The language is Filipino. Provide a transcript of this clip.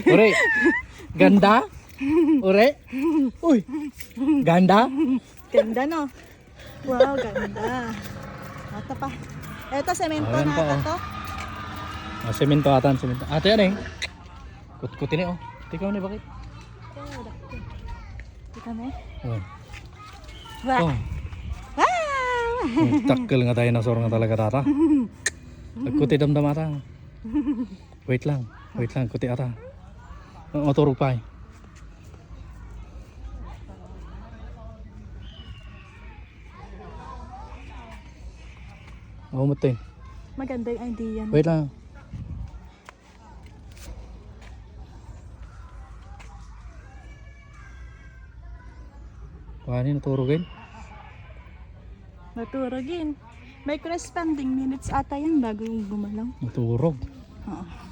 Ure. Ganda? Ure? Uy. Ganda? Ganda no? Wow, ganda. Ito pa. Ito, semento Ayan na pa, ata oh. to. Semento atan, semento. Ate yan eh. Kutkutin eh oh. Tikaw ni bakit? Kita mo? Oh. Wow. Oh. Wow! Takkel nga tayo na sor nga talaga tata. Kuti damdam ata. Wait lang. Wait lang, kuti ata. Maturog pa eh. Oh, mutin. Maganda yung idea. Wait lang. Paano naturugin? Maturogin. May corresponding minutes ata yan bago yung gumalaw. Naturog. Oo.